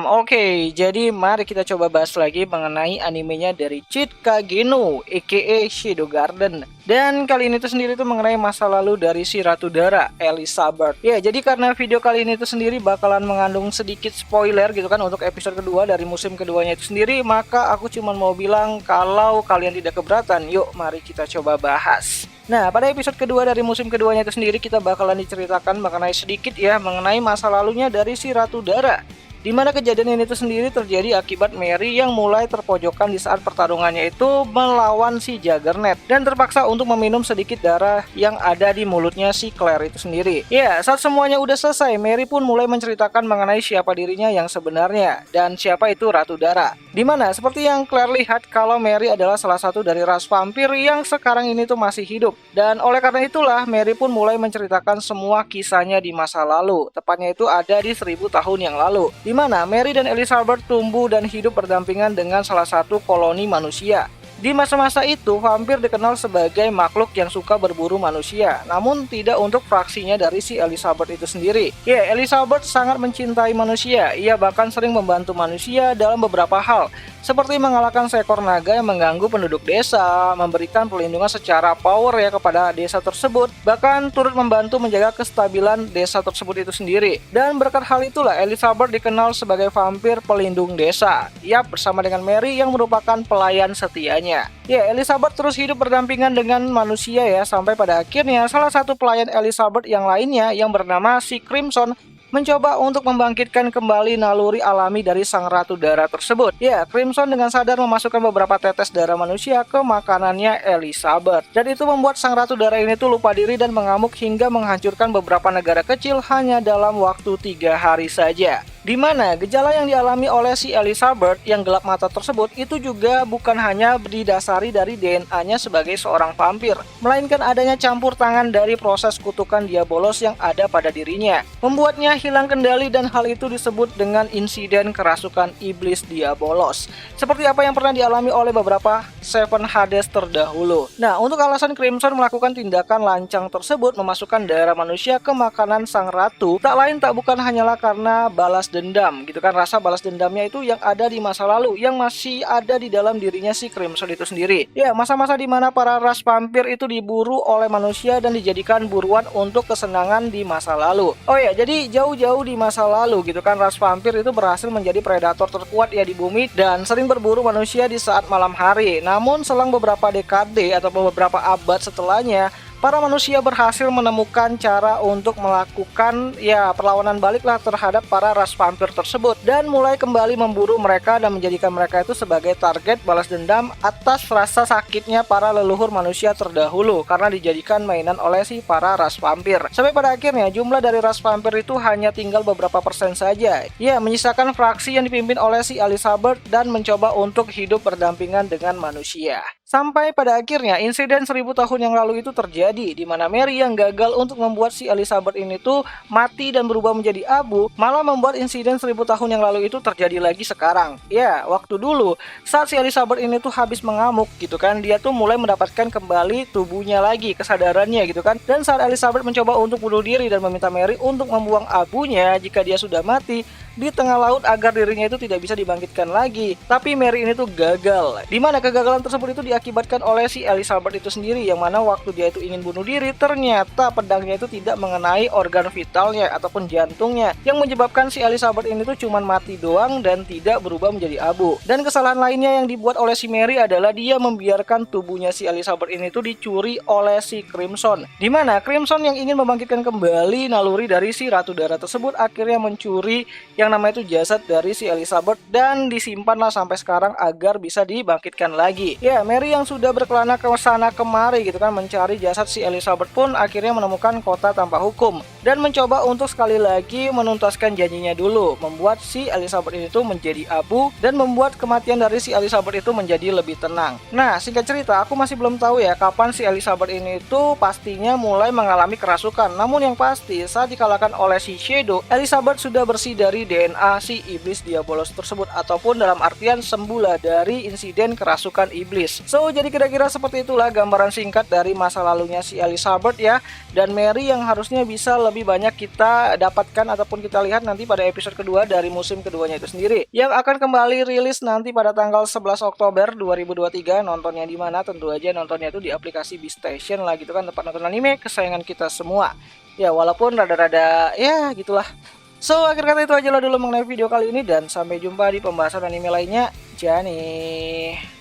Oke, jadi mari kita coba bahas lagi mengenai animenya dari Chika Geno, aka Shadow Garden. Dan kali ini tuh sendiri tuh mengenai masa lalu dari si Ratu Dara, Elizabeth. Ya, jadi karena video kali ini tuh sendiri bakalan mengandung sedikit spoiler gitu kan untuk episode kedua dari musim keduanya itu sendiri, maka aku cuma mau bilang kalau kalian tidak keberatan, yuk mari kita coba bahas. Nah, pada episode kedua dari musim keduanya itu sendiri kita bakalan diceritakan mengenai sedikit ya mengenai masa lalunya dari si Ratu Dara. Di mana kejadian ini tuh sendiri terjadi akibat Mary yang mulai terpojokkan di saat pertarungannya itu melawan si Juggernaut dan terpaksa untuk meminum sedikit darah yang ada di mulutnya si Claire itu sendiri. Ya, saat semuanya udah selesai, Mary pun mulai menceritakan mengenai siapa dirinya yang sebenarnya dan siapa itu Ratu Dara. Dimana seperti yang Claire lihat kalau Mary adalah salah satu dari ras vampir yang sekarang ini tuh masih hidup. Dan oleh karena itulah Mary pun mulai menceritakan semua kisahnya di masa lalu. Tepatnya itu ada di 1000 tahun yang lalu. Di mana Mary dan Elizabeth tumbuh dan hidup berdampingan dengan salah satu koloni manusia. Di masa-masa itu, vampir dikenal sebagai makhluk yang suka berburu manusia, namun tidak untuk fraksinya dari si Elizabeth itu sendiri. Ya, Elizabeth sangat mencintai manusia, ia bahkan sering membantu manusia dalam beberapa hal, seperti mengalahkan seekor naga yang mengganggu penduduk desa, memberikan perlindungan secara power ya kepada desa tersebut, bahkan turut membantu menjaga kestabilan desa tersebut itu sendiri. Dan berkat hal itulah Elizabeth dikenal sebagai vampir pelindung desa. Ia bersama dengan Mary yang merupakan pelayan setianya. Ya, Elizabeth terus hidup berdampingan dengan manusia ya, sampai pada akhirnya salah satu pelayan Elizabeth yang lainnya yang bernama si Crimson mencoba untuk membangkitkan kembali naluri alami dari sang Ratu Dara tersebut. Ya, Crimson dengan sadar memasukkan beberapa tetes darah manusia ke makanannya Elizabeth. Dan itu membuat sang Ratu Dara ini tuh lupa diri dan mengamuk hingga menghancurkan beberapa negara kecil hanya dalam waktu 3 hari saja. Di mana gejala yang dialami oleh si Elizabeth yang gelap mata tersebut itu juga bukan hanya didasari dari DNA-nya sebagai seorang vampir, melainkan adanya campur tangan dari proses kutukan Diabolos yang ada pada dirinya, membuatnya hilang kendali dan hal itu disebut dengan insiden kerasukan iblis Diabolos, seperti apa yang pernah dialami oleh beberapa Seven Hades terdahulu. Nah, untuk alasan Crimson melakukan tindakan lancang tersebut memasukkan darah manusia ke makanan sang ratu, tak lain tak bukan hanyalah karena balas dendam gitu kan, rasa balas dendamnya itu yang ada di masa lalu yang masih ada di dalam dirinya si Crimson itu sendiri. Ya, masa-masa dimana para ras vampir itu diburu oleh manusia dan dijadikan buruan untuk kesenangan di masa lalu. Oh ya, jadi jauh-jauh di masa lalu gitu kan, ras vampir itu berhasil menjadi predator terkuat ya di bumi dan sering berburu manusia di saat malam hari. Namun selang beberapa dekade atau beberapa abad setelahnya, para manusia berhasil menemukan cara untuk melakukan ya perlawanan baliklah terhadap para ras vampir tersebut dan mulai kembali memburu mereka dan menjadikan mereka itu sebagai target balas dendam atas rasa sakitnya para leluhur manusia terdahulu karena dijadikan mainan oleh si para ras vampir. Sampai pada akhirnya jumlah dari ras vampir itu hanya tinggal beberapa persen saja. Ya, menyisakan fraksi yang dipimpin oleh si Elizabeth dan mencoba untuk hidup berdampingan dengan manusia. Sampai pada akhirnya insiden 1000 tahun yang lalu itu terjadi di mana Mary yang gagal untuk membuat si Elizabeth ini tuh mati dan berubah menjadi abu malah membuat insiden 1000 tahun yang lalu itu terjadi lagi sekarang. Ya, waktu dulu saat si Elizabeth ini tuh habis mengamuk gitu kan, dia tuh mulai mendapatkan kembali tubuhnya lagi, kesadarannya gitu kan. Dan saat Elizabeth mencoba untuk bunuh diri dan meminta Mary untuk membuang abunya jika dia sudah mati di tengah laut agar dirinya itu tidak bisa dibangkitkan lagi, tapi Mary ini tuh gagal. Dimana kegagalan tersebut itu diakibatkan oleh si Elizabeth itu sendiri, yang mana waktu dia itu ingin bunuh diri ternyata pedangnya itu tidak mengenai organ vitalnya ataupun jantungnya, yang menyebabkan si Elizabeth ini tuh cuman mati doang dan tidak berubah menjadi abu. Dan kesalahan lainnya yang dibuat oleh si Mary adalah dia membiarkan tubuhnya si Elizabeth ini tuh dicuri oleh si Crimson, dimana Crimson yang ingin membangkitkan kembali naluri dari si Ratu Dara tersebut akhirnya mencuri yang namanya itu jasad dari si Elizabeth dan disimpanlah sampai sekarang agar bisa dibangkitkan lagi. Ya, Mary yang sudah berkelana ke sana kemari gitu kan mencari jasad si Elizabeth pun akhirnya menemukan kota tanpa hukum dan mencoba untuk sekali lagi menuntaskan janjinya dulu, membuat si Elizabeth ini tuh menjadi abu dan membuat kematian dari si Elizabeth itu menjadi lebih tenang. Nah, singkat cerita aku masih belum tahu ya kapan si Elizabeth ini tuh pastinya mulai mengalami kerasukan. Namun yang pasti saat dikalahkan oleh si Shadow, Elizabeth sudah bersih dari DNA si iblis Diabolos tersebut, ataupun dalam artian sembuh dari insiden kerasukan iblis. So jadi kira-kira seperti itulah gambaran singkat dari masa lalunya si Elizabeth ya, dan Mary yang harusnya bisa lebih banyak kita dapatkan ataupun kita lihat nanti pada episode kedua dari musim keduanya itu sendiri, yang akan kembali rilis nanti pada tanggal 11 Oktober 2023. Nontonnya di mana? Tentu aja nontonnya itu di aplikasi Beastation lah gitu kan, tempat nonton anime kesayangan kita semua. Ya walaupun rada-rada ya gitulah. So akhir kata itu aja lah dulu mengenai video kali ini, dan sampai jumpa di pembahasan anime lainnya. Jani.